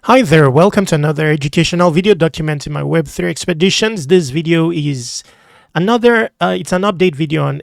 Hi there, welcome to another educational video documenting my Web3 expeditions. This video is it's an update video on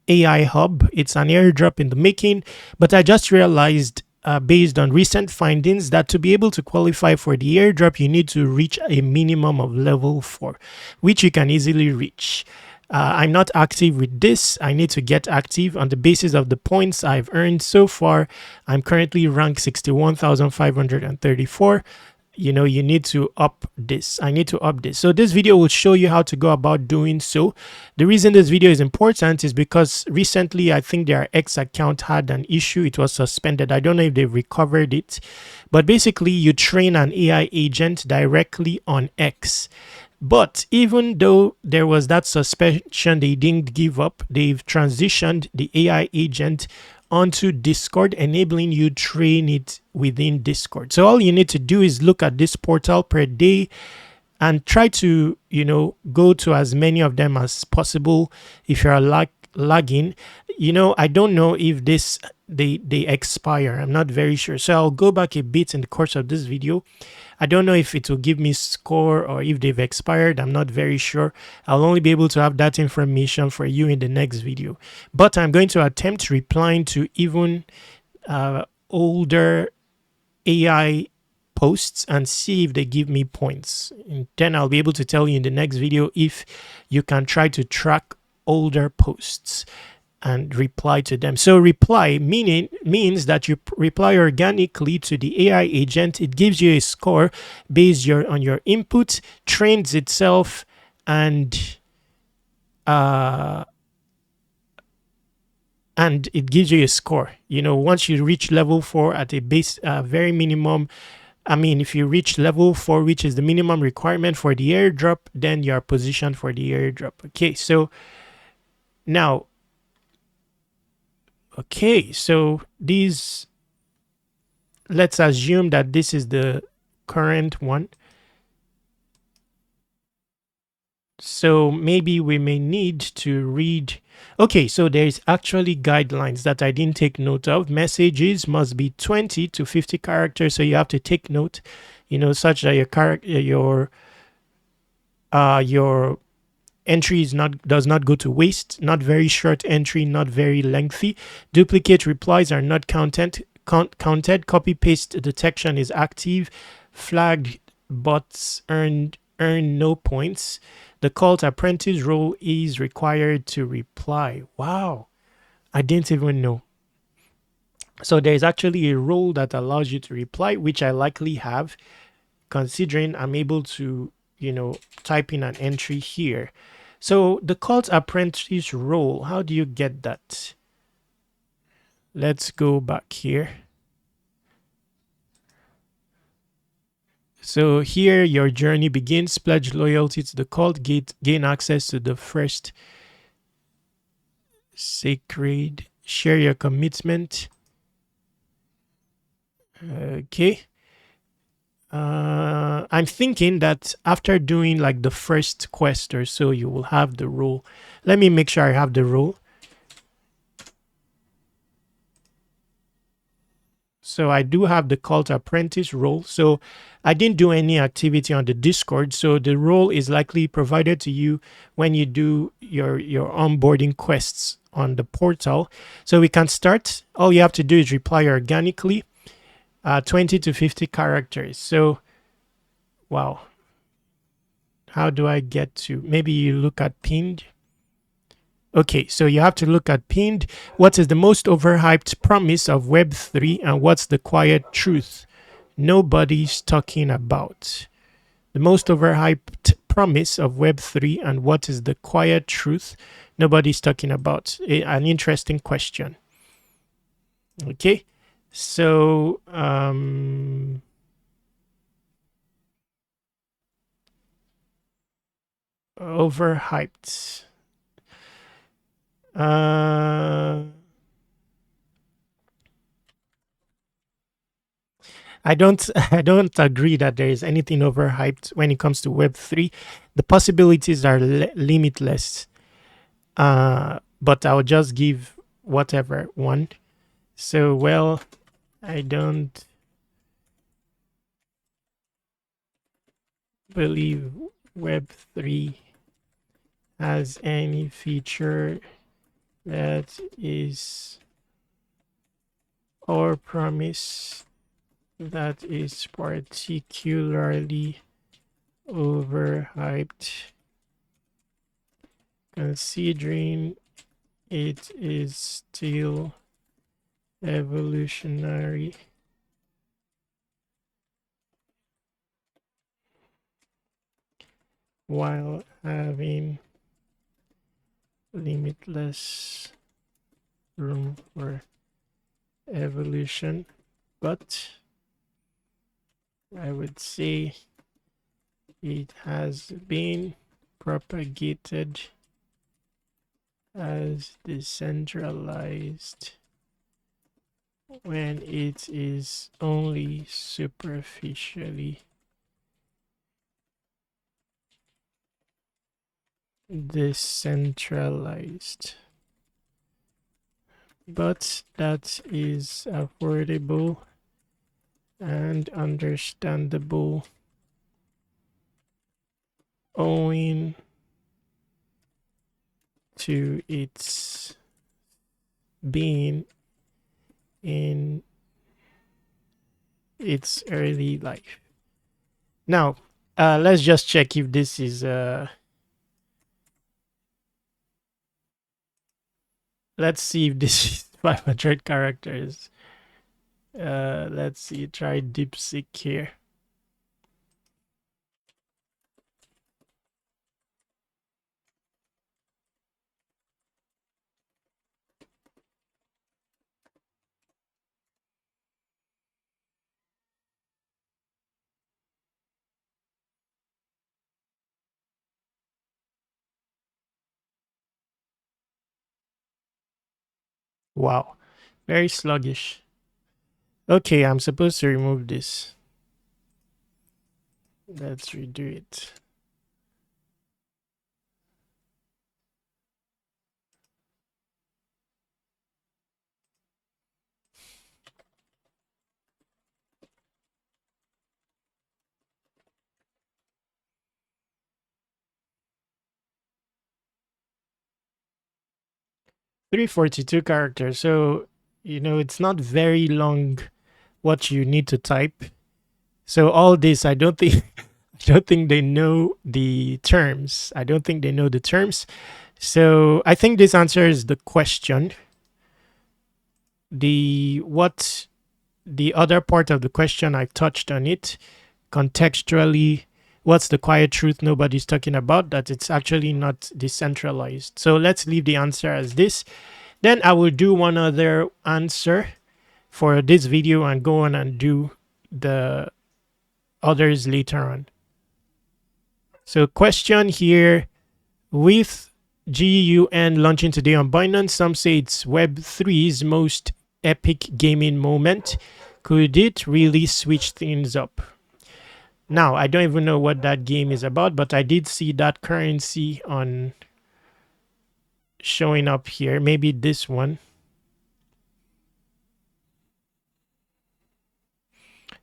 AI Hub. It's an airdrop in the making, but I just realized based on recent findings that to be able to qualify for the airdrop, you need to reach a minimum of level 4, which you can easily reach. I'm not active with this. I need to get active on the basis of the points I've earned so far. I'm currently ranked 61,534. You need to up this. I need to up this. So this video will show you how to go about doing so. The reason this video is important is because recently I think their X account had an issue. It was suspended. I don't know if they've recovered it, but basically you train an AI agent directly on X. But even though there was that suspension, they didn't give up. They've transitioned the AI agent onto Discord, enabling you train it within Discord. So all you need to do is look at this portal per day and try to, go to as many of them as possible. If you're lagging, I don't know if they expire. I'm not very sure. So I'll go back a bit in the course of this video. I don't know if it will give me score or if they've expired. I'm not very sure. I'll only be able to have that information for you in the next video. But I'm going to attempt replying to even older AI posts and see if they give me points. And then I'll be able to tell you in the next video if you can try to track older posts and reply to them. So reply means that you reply organically to the AI agent. It gives you a score based on your input, trains itself, and it gives you a score. Once you reach level 4 at a base very minimum, if you reach level 4, which is the minimum requirement for the airdrop, then you are positioned for the airdrop. Okay, so now let's assume that this is the current one. So maybe we may need to read. Okay, so there's actually guidelines that I didn't take note of. Messages must be 20 to 50 characters. So you have to take note, such that your entry does not go to waste. Not very short entry, not very lengthy. Duplicate replies are not counted. Copy paste detection is active. Flagged bots earn no points. The call to apprentice role is required to reply. Wow, I didn't even know. So there's actually a role that allows you to reply, which I likely have, considering I'm able to type in an entry here. So the call to apprentice role, how do you get that? Let's go back here. So here your journey begins. Pledge loyalty to the cult, gain access to the first sacred, share your commitment. Okay. I'm thinking that after doing like the first quest or so, you will have the role. Let me make sure I have the role. So I do have the call to apprentice role. So I didn't do any activity on the Discord. So the role is likely provided to you when you do your onboarding quests on the portal. So we can start. All you have to do is reply organically, 20 to 50 characters. So, wow. How do I get to, maybe you look at pinned. Okay, so you have to look at pinned. What is the most overhyped promise of Web3 and what's the quiet truth nobody's talking about? The most overhyped promise of Web3 and what is the quiet truth nobody's talking about? An interesting question. Okay, so overhyped. I don't agree that there is anything overhyped when it comes to Web3. The possibilities are limitless. But I'll just give whatever one. So, well, I don't believe Web3 has any feature that is or promise that is particularly overhyped, considering it is still evolutionary. While having limitless room for evolution, but I would say it has been propagated as decentralized when it is only superficially decentralized, but that is affordable and understandable owing to its being in its early life. Now, let's just check if this is let's see if this is 500 characters. Let's see, try DeepSeek here. Wow, very sluggish. Okay, I'm supposed to remove this. Let's redo it. $342 characters. So, it's not very long what you need to type. So all this, I don't think I don't think they know the terms. I don't think they know the terms. So I think this answers the question. The other part of the question, I've touched on it contextually. What's the quiet truth nobody's talking about? That it's actually not decentralized. So let's leave the answer as this. Then I will do one other answer for this video and go on and do the others later on. So question here, with GUN launching today on Binance, some say it's Web3's most epic gaming moment. Could it really switch things up? Now, I don't even know what that game is about, but I did see that currency on showing up here. Maybe this one.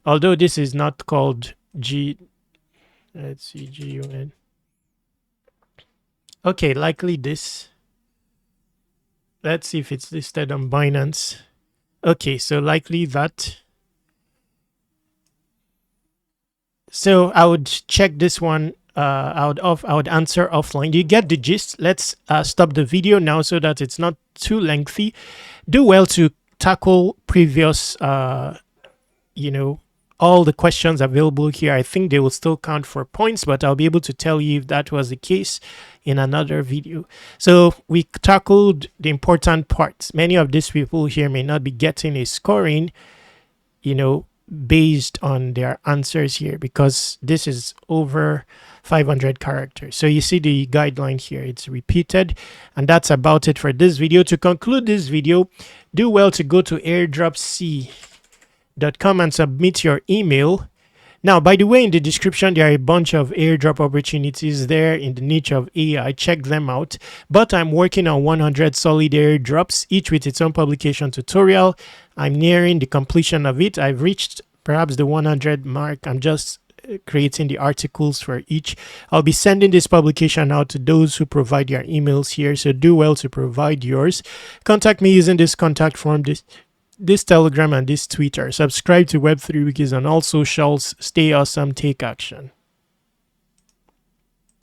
Although this is not called let's see, GUN. Okay, likely this. Let's see if it's listed on Binance. Okay, so likely that. So I would check this one. I would answer offline. You get the gist. Let's stop the video now so that it's not too lengthy. Do well to tackle previous, all the questions available here. I think they will still count for points, but I'll be able to tell you if that was the case in another video. So we tackled the important parts. Many of these people here may not be getting a scoring, based on their answers here, because this is over 500 characters. So you see the guideline here, it's repeated, and that's about it for this video. To conclude this video, do well to go to airdropc.com and submit your email. Now, by the way, in the description, there are a bunch of airdrop opportunities there in the niche of AI. Check them out. But I'm working on 100 solid airdrops, each with its own publication tutorial. I'm nearing the completion of it. I've reached perhaps the 100 mark. I'm just creating the articles for each. I'll be sending this publication out to those who provide their emails here, so do well to provide yours. Contact me using this contact form, this Telegram and this Twitter. Subscribe to Web3 Wikis on all socials. Stay awesome, take action.